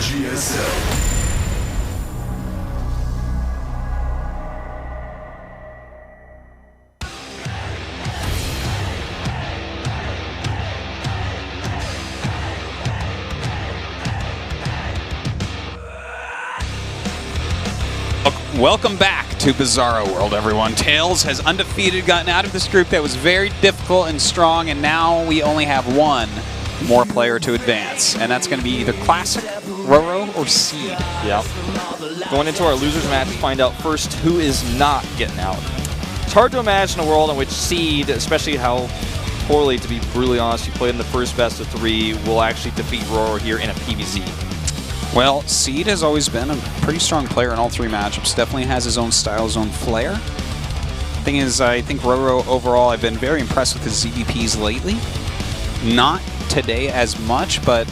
GSL. Welcome back to Bizarro World, everyone. Tails has undefeated, gotten out of this group that was very difficult and strong, and now we only have one more player to advance, and that's going to be either Classic, RorO, or Seed. Yep. Going into our losers match to find out first who is not getting out. It's hard to imagine a world in which Seed, especially how poorly, to be brutally honest, you played in the first best of 3, will actually defeat RorO here in a PvZ. Well, Seed has always been a pretty strong player in all 3 matchups. Definitely has his own style, his own flair. Thing is, I think RorO overall, I've been very impressed with his ZVPs lately. Not today as much, but,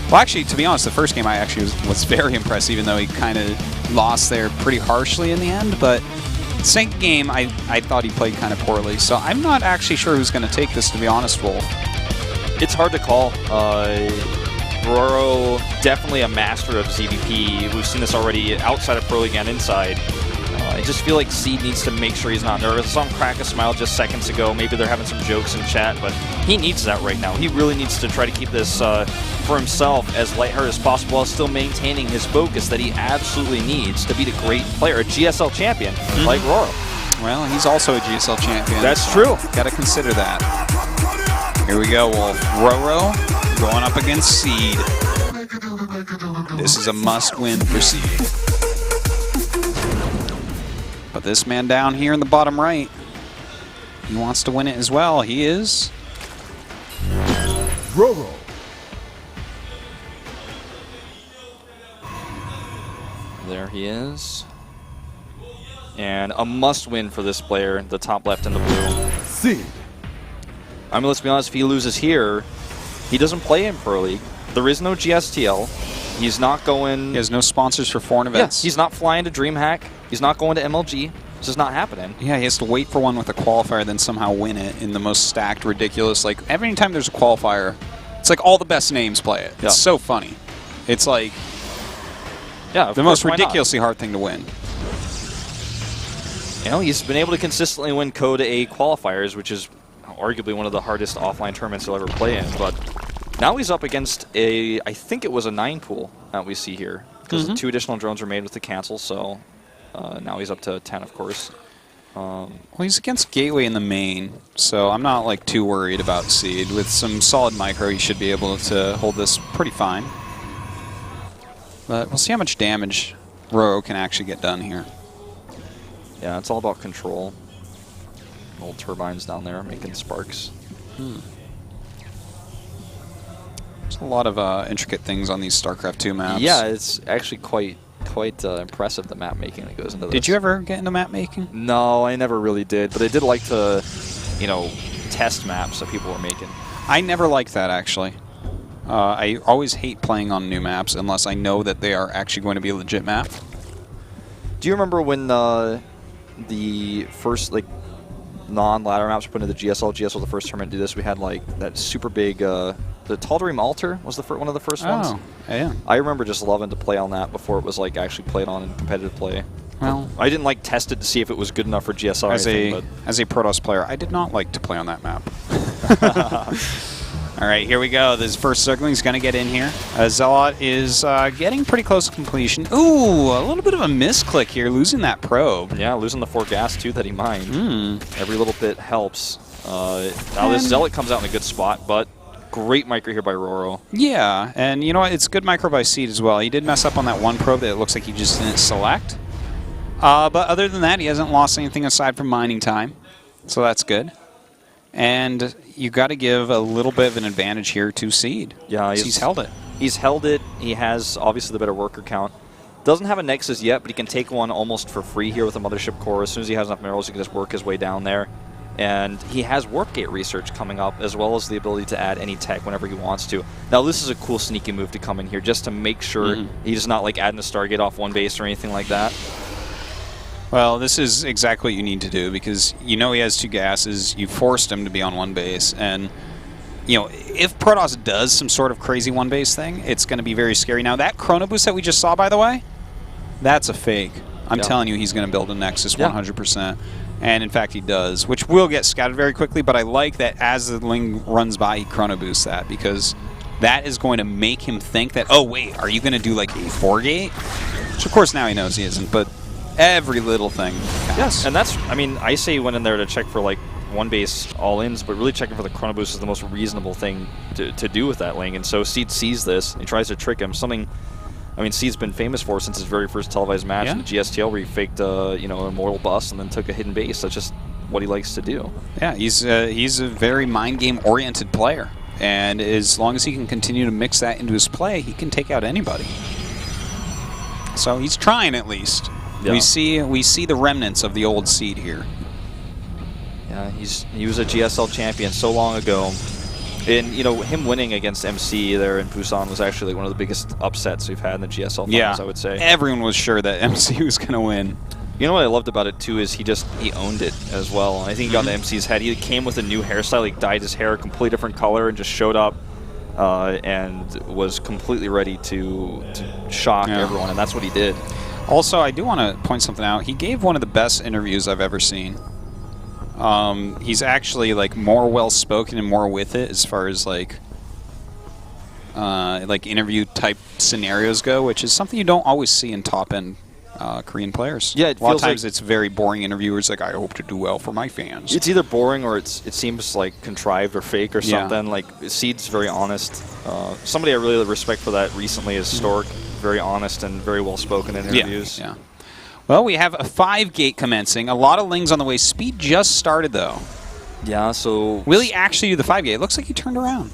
well, actually, to be honest, the first game I actually was very impressed, even though he kind of lost there pretty harshly in the end. But second game, I thought he played kind of poorly. So I'm not actually sure who's going to take this, to be honest, Wolf. It's hard to call. RorO, definitely a master of ZVP. We've seen this already outside of Pro League and inside. I just feel like Seed needs to make sure he's not nervous. I saw him crack a smile just seconds ago. Maybe they're having some jokes in chat, but he needs that right now. He really needs to try to keep this for himself as lighthearted as possible while still maintaining his focus that he absolutely needs to beat a great player, a GSL champion like RorO. Well, he's also a GSL champion. That's true. Got to consider that. Here we go, Wolf. RorO going up against Seed. This is a must-win for Seed. But this man down here in the bottom right, he wants to win it as well. He is RorO. There he is. And a must-win for this player, the top left in the blue. Seed. I mean, let's be honest, if he loses here, he doesn't play in Pro League. There is no GSTL. He's not going... He has no sponsors for foreign events. Yeah, he's not flying to DreamHack. He's not going to MLG. This is not happening. Yeah, he has to wait for one with a qualifier, then somehow win it in the most stacked, ridiculous... Like, every time there's a qualifier, it's like all the best names play it. It's so funny. It's like... Yeah, the most ridiculously hard thing to win. You know, he's been able to consistently win Code A qualifiers, which is arguably one of the hardest offline tournaments he'll ever play in, but now he's up against a, I think it was a 9 pool that we see here, because 2 additional drones were made with the cancel, so now he's up to 10, of course. Well, he's against Gateway in the main, so I'm not like too worried about Seed. With some solid micro, he should be able to hold this pretty fine. But we'll see how much damage RorO can actually get done here. Yeah, it's all about control. Old turbines down there making sparks. There's a lot of intricate things on these StarCraft II maps. Yeah, it's actually quite impressive, the map making that goes into this. Did you ever get into map making? No, I never really did, but I did like to, you know, test maps that people were making. I never liked that, actually. I always hate playing on new maps unless I know that they are actually going to be a legit map. Do you remember when the first, like, non-ladder maps were put into the GSL? GSL was the first tournament to do this. We had, like, that super big, the Tal'Darim Altar was the one of the first ones. Oh, yeah. I remember just loving to play on that before it was, like, actually played on in competitive play. Well, I didn't, like, test it to see if it was good enough for GSL or anything, as a Protoss player, I did not like to play on that map. All right, here we go. This first circling is going to get in here. Zealot is getting pretty close to completion. Ooh, a little bit of a misclick here, losing that probe. Yeah, losing the 4 gas, too, that he mined. Every little bit helps. Now this Zealot comes out in a good spot, but great micro here by RorO. Yeah, and you know what? It's good micro by Seed as well. He did mess up on that one probe that it looks like he just didn't select. But other than that, he hasn't lost anything aside from mining time, so that's good. And you got to give a little bit of an advantage here to Seed. Yeah, he's held it. He's held it. He has obviously the better worker count. Doesn't have a Nexus yet, but he can take one almost for free here with a Mothership Core. As soon as he has enough minerals, he can just work his way down there. And he has Warp Gate research coming up, as well as the ability to add any tech whenever he wants to. Now, this is a cool sneaky move to come in here, just to make sure he's not like adding a Stargate off one base or anything like that. Well, this is exactly what you need to do, because you know he has 2 gases. You forced him to be on one base, and you know, if Protoss does some sort of crazy one base thing, it's going to be very scary. Now, that Chrono Boost that we just saw, by the way, that's a fake. I'm telling you, he's going to build a Nexus 100%. And, in fact, he does, which will get scouted very quickly. But I like that as the Ling runs by, he Chrono Boosts that, because that is going to make him think that, oh, wait, are you going to do, like, a 4-gate? Which, of course, now he knows he isn't, but every little thing counts. Yes, and that's, I mean, I say he went in there to check for, like, one base all-ins, but really checking for the Chrono Boost is the most reasonable thing to do with that Ling. And so Seed sees this, and he tries to trick him. Something, I mean, Seed's been famous for since his very first televised match in the GSTL, where he faked, you know, an immortal bust and then took a hidden base. That's just what he likes to do. Yeah, he's a very mind game-oriented player. And as long as he can continue to mix that into his play, he can take out anybody. So he's trying, at least. Yeah. We see the remnants of the old Seed here. Yeah, he was a GSL champion so long ago, and you know, him winning against MC there in Busan was actually like one of the biggest upsets we've had in the GSL finals, I would say. Everyone was sure that MC was going to win. You know what I loved about it too is he owned it as well. I think he got into MC's head. He came with a new hairstyle. He dyed his hair a completely different color and just showed up and was completely ready to shock everyone, and that's what he did. Also, I do want to point something out. He gave one of the best interviews I've ever seen. He's actually like more well-spoken and more with it as far as like interview type scenarios go, which is something you don't always see in top-end Korean players. Yeah, a lot of times it's very boring interviewers like, I hope to do well for my fans. It's either boring or it seems like contrived or fake or something. Like Seed's very honest. Somebody I really respect for that recently is Stork. Very honest and very well-spoken in interviews. Yeah. Well, we have a 5-gate commencing. A lot of Lings on the way. Speed just started, though. Yeah, so... Will he actually do the 5-gate? It looks like he turned around.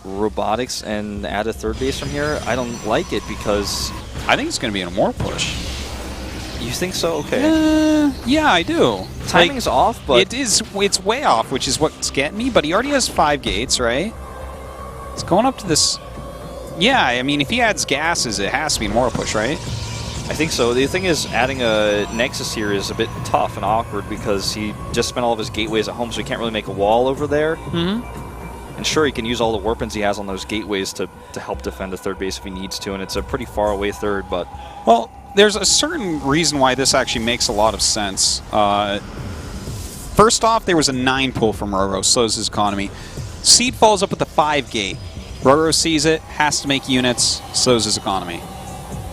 Robotics and add a third base from here? I don't like it because... I think it's going to be an more push. You think so? Okay. Yeah, I do. Timing's off, but... It's way off, which is what's getting me, but he already has 5 gates, right? It's going up to this... Yeah, I mean, if he adds gases, it has to be more push, right? I think so. The thing is, adding a Nexus here is a bit tough and awkward because he just spent all of his gateways at home, so he can't really make a wall over there. And sure, he can use all the weapons he has on those gateways to help defend a third base if he needs to, and it's a pretty far away third, but... Well, there's a certain reason why this actually makes a lot of sense. First off, there was a 9 pull from RorO, slows his economy. Seed follows up with the 5-gate. RorO sees it, has to make units, slows his economy.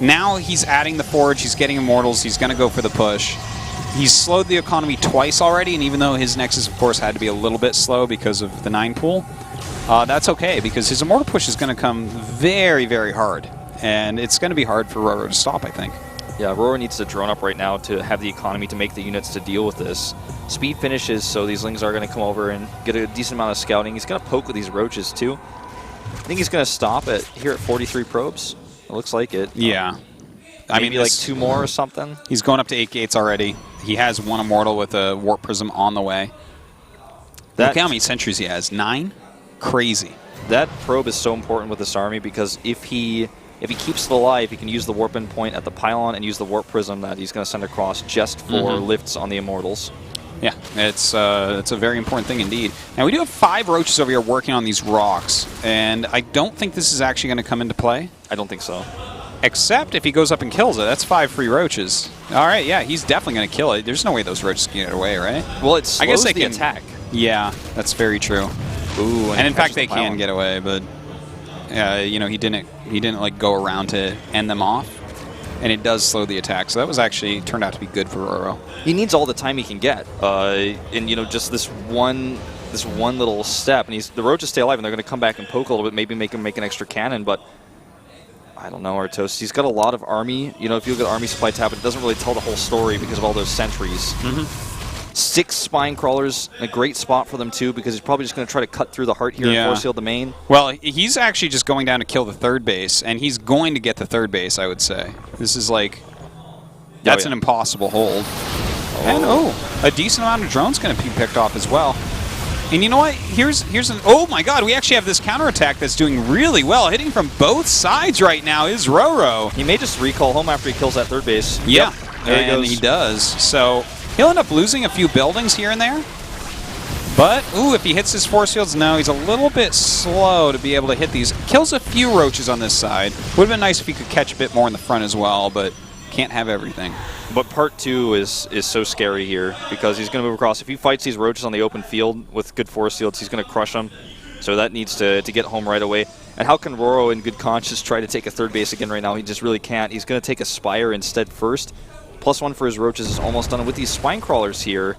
Now he's adding the Forge, he's getting Immortals, he's going to go for the push. He's slowed the economy twice already, and even though his Nexus, of course, had to be a little bit slow because of the 9 pool, that's okay, because his Immortal push is going to come very, very hard. And it's going to be hard for RorO to stop, I think. Yeah, RorO needs to drone up right now to have the economy to make the units to deal with this. Speed finishes, so these Lings are going to come over and get a decent amount of scouting. He's going to poke with these Roaches, too. I think he's going to stop here at 43 probes. It looks like it. Yeah. I mean, like 2 more or something. He's going up to 8 gates already. He has 1 Immortal with a Warp Prism on the way. Look how many sentries he has. 9? Crazy. That probe is so important with this army because if he keeps it alive, he can use the Warp Endpoint at the pylon and use the Warp Prism that he's going to send across just for lifts on the Immortals. Yeah, it's a very important thing indeed. Now, we do have 5 Roaches over here working on these rocks, and I don't think this is actually going to come into play. I don't think so. Except if he goes up and kills it. That's 5 free Roaches. All right, yeah, he's definitely going to kill it. There's no way those Roaches can get away, right? Well, it slows the attack. Yeah, that's very true. Ooh, and in fact, they can get away, but you know, he didn't like go around to end them off. And it does slow the attack, so that was actually turned out to be good for RorO. He needs all the time he can get, and you know, just this one little step, and the Roaches stay alive, and they're going to come back and poke a little bit, maybe make him make an extra cannon, but I don't know, Artos. He's got a lot of army. You know, if you look at Army Supply tab, it doesn't really tell the whole story because of all those sentries. 6 Spine Crawlers, a great spot for them too, because he's probably just going to try to cut through the heart here and force heal the main. Well, he's actually just going down to kill the third base, and he's going to get the third base, I would say. This is like, that's an impossible hold. And a decent amount of drones going to be picked off as well. And you know what? Here's an, oh my god, we actually have this counterattack that's doing really well. Hitting from both sides right now is RorO. He may just recall home after he kills that third base. Yeah, there he goes. He does. So he'll end up losing a few buildings here and there. But, ooh, if he hits his force fields, no, he's a little bit slow to be able to hit these. Kills a few roaches on this side. Would have been nice if he could catch a bit more in the front as well, but can't have everything. But part 2 is so scary here because he's going to move across. If he fights these roaches on the open field with good force fields, he's going to crush them. So that needs to get home right away. And how can RorO in good conscience try to take a third base again right now? He just really can't. He's going to take a Spire instead first. +1 for his roaches is almost done. With these spine crawlers here,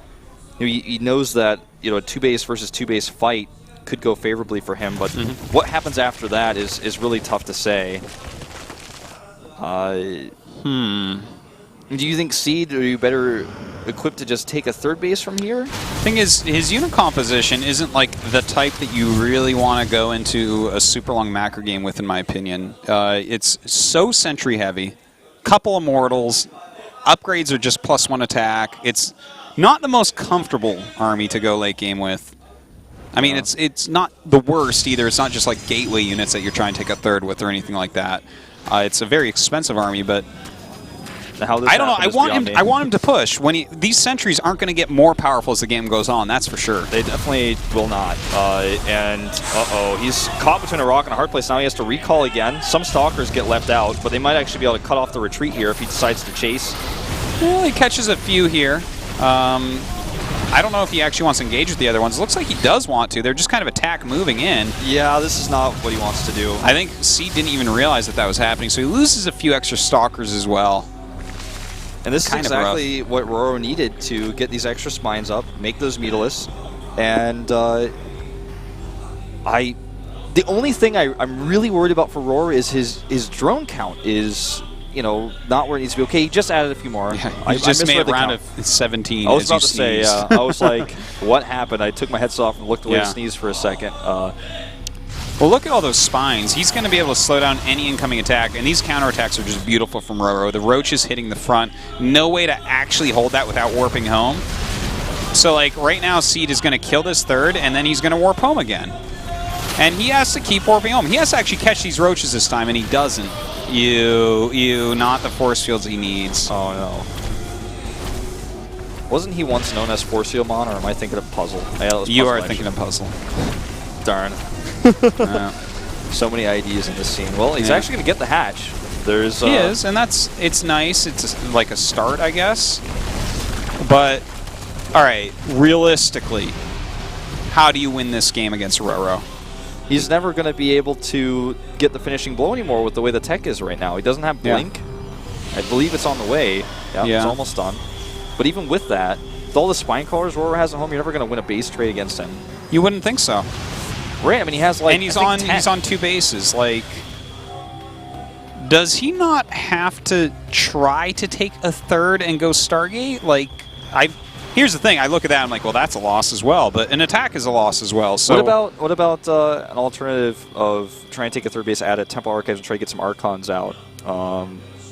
he knows that a 2-base versus 2-base fight could go favorably for him, but what happens after that is really tough to say. Do you think Seed, are you better equipped to just take a third base from here? Thing is, his unit composition isn't like the type that you really want to go into a super long macro game with, in my opinion. It's so sentry heavy. Couple of mortals. Upgrades are just +1 attack. It's not the most comfortable army to go late game with. I mean, it's not the worst either. It's not just like gateway units that you're trying to take a third with or anything like that. It's a very expensive army, but I don't know. I want him to push. These sentries aren't going to get more powerful as the game goes on. That's for sure. They definitely will not. He's caught between a rock and a hard place. Now he has to recall again. Some stalkers get left out, but they might actually be able to cut off the retreat here if he decides to chase. Well, he catches a few here. I don't know if he actually wants to engage with the other ones. It looks like he does want to. They're just kind of attack moving in. Yeah, this is not what he wants to do. I think Seed didn't even realize that was happening, so he loses a few extra stalkers as well. And this is exactly what RorO needed to get these extra spines up, make those meatless, and the only thing I'm really worried about for RorO is his drone count is not where it needs to be. Okay, he just added a few more. Yeah, I just made a round of 17. I was about to say, I was like, what happened? I took my headset off and looked away to sneeze for a second. Well, look at all those spines. He's going to be able to slow down any incoming attack, and these counterattacks are just beautiful from RorO. The roaches hitting the front. No way to actually hold that without warping home. So, like, right now, Seed is going to kill this third, and then he's going to warp home again. And he has to keep warping home. He has to actually catch these roaches this time, and he doesn't. Not the force fields he needs. Oh, no. Wasn't he once known as Force Field Mon, or am I thinking of Puzzle? You are thinking of Puzzle. Darn. So many IDs in this scene. Well, he's actually going to get the hatch. He is, and it's nice. It's like a start, I guess. But, all right, realistically, how do you win this game against RorO? He's never going to be able to get the finishing blow anymore with the way the tech is right now. He doesn't have Blink. I believe it's on the way. Yeah, it's almost done. But even with that, with all the spine crawlers RorO has at home, you're never going to win a base trade against him. You wouldn't think so. Right, I mean, he has like, and he's on 2 bases. Like, does he not have to try to take a third and go Stargate? Like, here's the thing. I look at that. I'm like, well, that's a loss as well. But an attack is a loss as well. So what about an alternative of trying to take a third base, add a Temple Archives, and try to get some Archons out?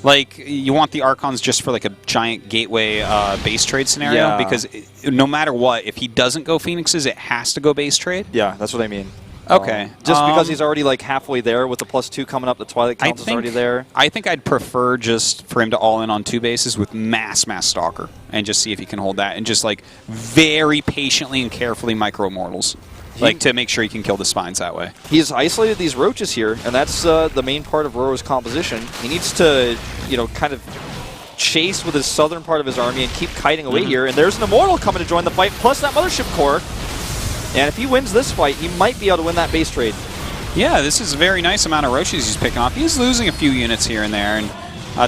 Like, you want the Archons just for like a giant gateway base trade scenario? Because no matter what, if he doesn't go Phoenixes, it has to go base trade? Yeah, that's what I mean. Okay. Just because he's already like halfway there with the +2 coming up, the Twilight Council's already there. I think I'd prefer just for him to all in on 2 bases with mass Stalker and just see if he can hold that and just like very patiently and carefully micro mortals. Like, to make sure he can kill the spines that way. He's isolated these roaches here, and that's the main part of RorO's composition. He needs to, kind of chase with his southern part of his army and keep kiting away here. And there's an Immortal coming to join the fight, plus that Mothership Core. And if he wins this fight, he might be able to win that base trade. Yeah, this is a very nice amount of roaches he's picking off. He's losing a few units here and there, and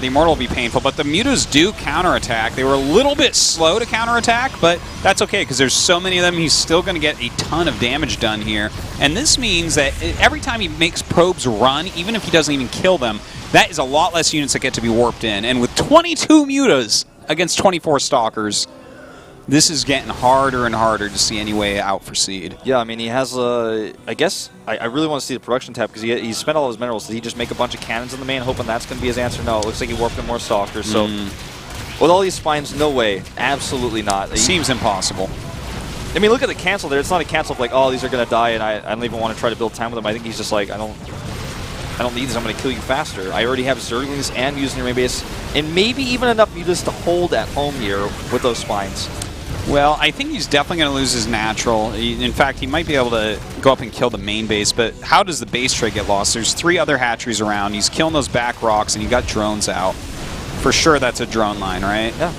the Immortal will be painful. But the Mutas do counterattack. They were a little bit slow to counterattack, but that's okay because there's so many of them. He's still going to get a ton of damage done here. And this means that every time he makes probes run, even if he doesn't even kill them, that is a lot less units that get to be warped in. And with 22 Mutas against 24 Stalkers, this is getting harder and harder to see any way out for Seed. Yeah, I mean, he has I guess I really want to see the production tab because he spent all his minerals. Did he just make a bunch of cannons in the main, hoping that's going to be his answer? No, it looks like he warped in more Stalkers. So, with all these spines, no way. Absolutely not. It seems impossible. I mean, look at the cancel there. It's not a cancel of like, oh, these are going to die, and I don't even want to try to build time with them. I think he's just like, I don't need this. I'm going to kill you faster. I already have Zerglings and Mutas in your main base, and maybe even enough Mutas to hold at home here with those spines. Well, I think he's definitely going to lose his natural. In fact, he might be able to go up and kill the main base, but how does the base trade get lost? There's 3 other hatcheries around. He's killing those back rocks, and he got drones out. For sure, that's a drone line, right? Yeah.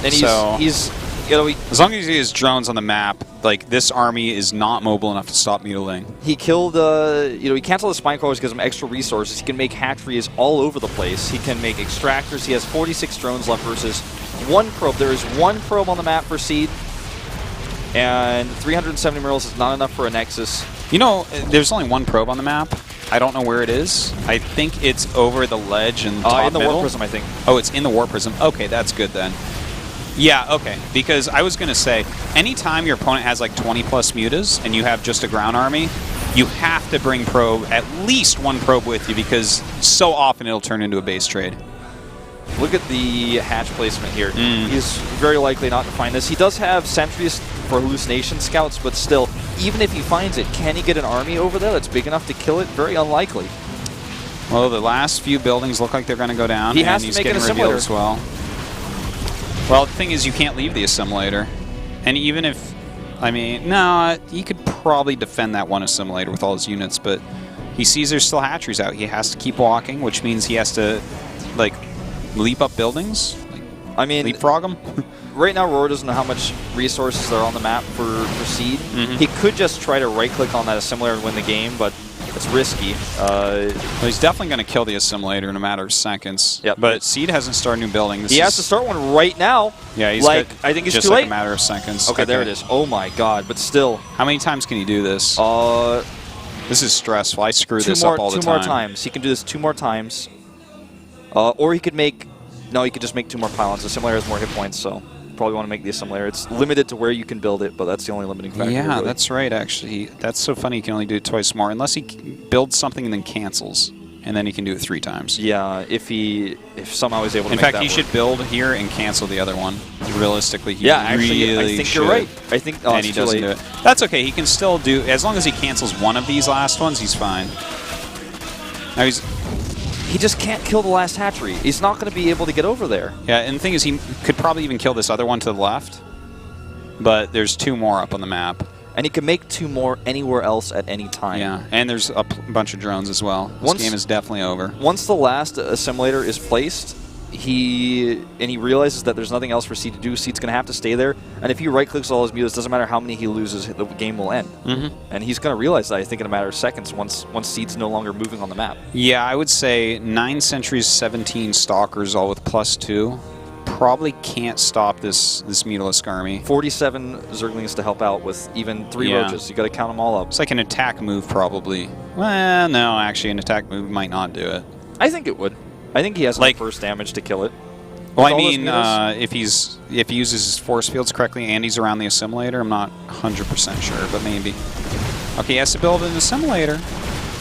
And he's as long as he has drones on the map, like, this army is not mobile enough to stop mutilating. He killed, he canceled the spine crawlers, gives him extra resources. He can make hatcheries all over the place. He can make extractors. He has 46 drones left versus 1 probe. There is 1 probe on the map for Seed, and 370 minerals is not enough for a Nexus. You know, there's only 1 probe on the map. I don't know where it is. I think it's over the ledge and top in the middle. War Prism, I think. Oh, it's in the War Prism. Okay, that's good then. Yeah, okay. Because I was going to say, anytime your opponent has like 20-plus mutas and you have just a ground army, you have to bring probe, at least 1 probe with you, because so often it'll turn into a base trade. Look at the hatch placement here. He's very likely not to find this. He does have sentries for hallucination scouts, but still, even if he finds it, can he get an army over there that's big enough to kill it? Very unlikely. Well, the last few buildings look like they're going to go down. He has to make an assimilator as well. Well, the thing is, you can't leave the assimilator. And even if, I mean, no, he could probably defend that 1 assimilator with all his units, but he sees there's still hatcheries out. He has to keep walking, which means he has to, like, leap up buildings. Like, I mean, leapfrog them. Right now, RorO doesn't know how much resources are on the map for Seed. He could just try to right-click on that assimilator and win the game, but it's risky. Well, he's definitely going to kill the assimilator in a matter of seconds. Yep. But Seed hasn't started a new building. He has to start one right now. Yeah, he's like, good. I think it's just too like late. a matter of seconds. Okay, there it is. Oh my god, but still. How many times can he do this? This is stressful. I screw this up all the time. 2 more times. He can do this 2 more times. Or he could make... No, he could just make 2 more pylons. The assimilator has more hit points, so probably want to make the assimilator. It's limited to where you can build it, but that's the only limiting factor. Yeah, really. that's right, actually. That's so funny he can only do it twice more, unless he builds something and then cancels, and then he can do it 3 times. Yeah, if somehow he's able to In make fact, that he work. should build here and cancel the other one. Realistically, he actually, really I think should. you're right. I think and he doesn't do it. That's okay. He can still do, as long as he cancels one of these last ones, he's fine. Now he just can't kill the last hatchery. He's not going to be able to get over there. Yeah, and the thing is, he could probably even kill this other one to the left, but there's 2 more up on the map. And he can make 2 more anywhere else at any time. Yeah, and there's a bunch of drones as well. This game is definitely over. Once the last assimilator is placed, he realizes that there's nothing else for Seed to do. Seed's going to have to stay there. And if he right-clicks all his mutas, doesn't matter how many he loses, the game will end. And he's going to realize that, I think, in a matter of seconds once Seed's no longer moving on the map. Yeah, I would say 9 sentries, 17 stalkers, all with +2. Probably can't stop this Mutalisk army. 47 Zerglings to help out with even 3 roaches. You got to count them all up. It's like an attack move, probably. Well, no, actually, an attack move might not do it. I think it would. I think he has enough burst damage to kill it. Well, I mean, if he uses his force fields correctly and he's around the assimilator, I'm not 100% sure, but maybe. Okay, he has to build an assimilator.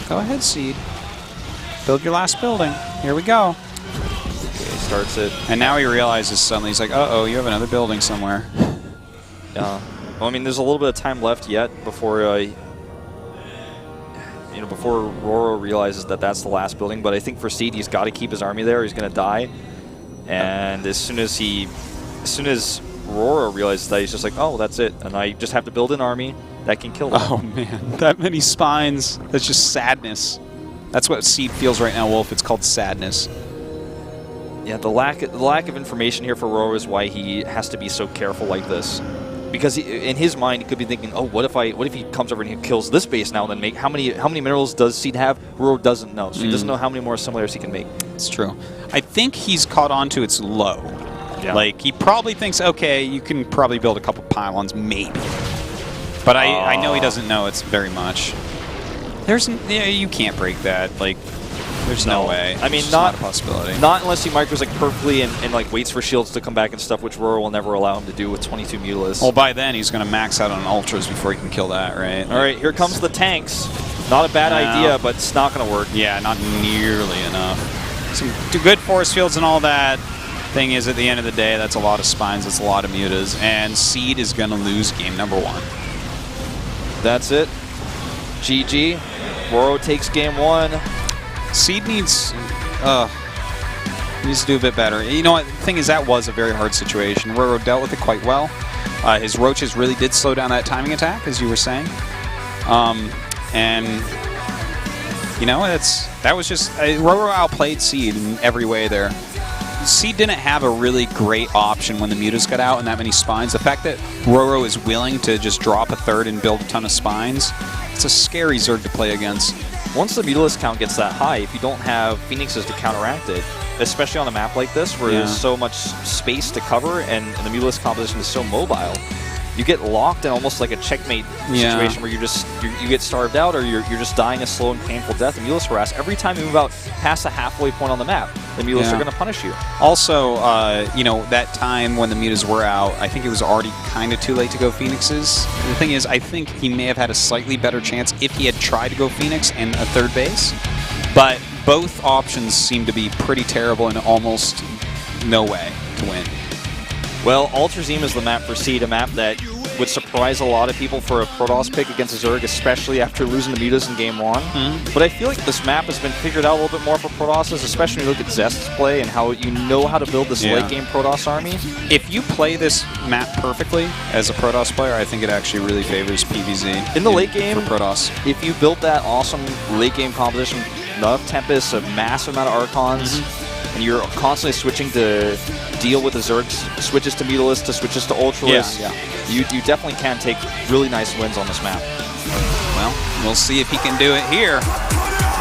Go ahead, Seed. Build your last building. Here we go. Okay, he starts it. And now he realizes suddenly, he's like, uh-oh, you have another building somewhere. Well, I mean, there's a little bit of time left yet before before RorO realizes that that's the last building, but I think for Seed, he's got to keep his army there. He's going to die, and as soon as RorO realizes that, he's just like, oh, that's it, and I just have to build an army that can kill them. Oh man, that many spines. That's just sadness. That's what Seed feels right now, Wolf. It's called sadness. Yeah, the lack of information here for RorO is why he has to be so careful like this. Because in his mind, he could be thinking, "Oh, what if he comes over and he kills this base now? Then how many minerals does Seed have?" RorO doesn't know, so he doesn't know how many more assimilators he can make. It's true. I think he's caught on to its low. Yeah. Like he probably thinks, okay, you can probably build a couple pylons, maybe. But I know he doesn't know it's very much. You can't break that. Like, there's no way. I mean, it's not a possibility. Not unless he micros like perfectly and like waits for shields to come back and stuff, which RorO will never allow him to do with 22 Mutalisks. Well, by then he's going to max out on ultras before he can kill that, right? All right, here comes the tanks. Not a bad idea, but it's not going to work. Yeah, not nearly enough. Some good force fields and all that. Thing is, at the end of the day, that's a lot of spines, that's a lot of mutas, and Seed is going to lose game number 1. That's it. GG. RorO takes game 1. Seed needs to do a bit better. You know what? The thing is, that was a very hard situation. RorO dealt with it quite well. His roaches really did slow down that timing attack, as you were saying. And, you know, that was just... RorO outplayed Seed in every way there. Seed didn't have a really great option when the mutas got out and that many spines. The fact that RorO is willing to just drop a third and build a ton of spines, it's a scary Zerg to play against. Once the Mutalisk count gets that high, if you don't have Phoenixes to counteract it, especially on a map like this where there's so much space to cover and the Mutalisk composition is so mobile, you get locked in almost like a checkmate situation where you get starved out or you're just dying a slow and painful death. And Mutalisk harass every time you move out past the halfway point on the map. The Mutalisk are going to punish you. Also, you know, that time when the mutas were out, I think it was already kind of too late to go Phoenixes. The thing is, I think he may have had a slightly better chance if he had tried to go Phoenix and a third base. But both options seem to be pretty terrible and almost no way to win. Well, Ultrazeme is the map for Seed, a map that would surprise a lot of people for a Protoss pick against a Zerg, especially after losing the mutas in Game 1. But I feel like this map has been figured out a little bit more for Protosses, especially when you look at Zest's play and how you know how to build this late-game Protoss army. If you play this map perfectly as a Protoss player, I think it actually really favors PvZ. In the late game, for Protoss. If you built that awesome late-game composition, enough Tempest, a massive amount of Archons, and you're constantly switching to deal with the Zergs, switches to Mutalisk, to switches to Ultralisk, you definitely can take really nice wins on this map. Well, we'll see if he can do it here.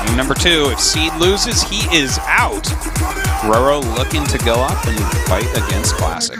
Game number 2, if Seed loses, he is out. RorO looking to go up and fight against Classic.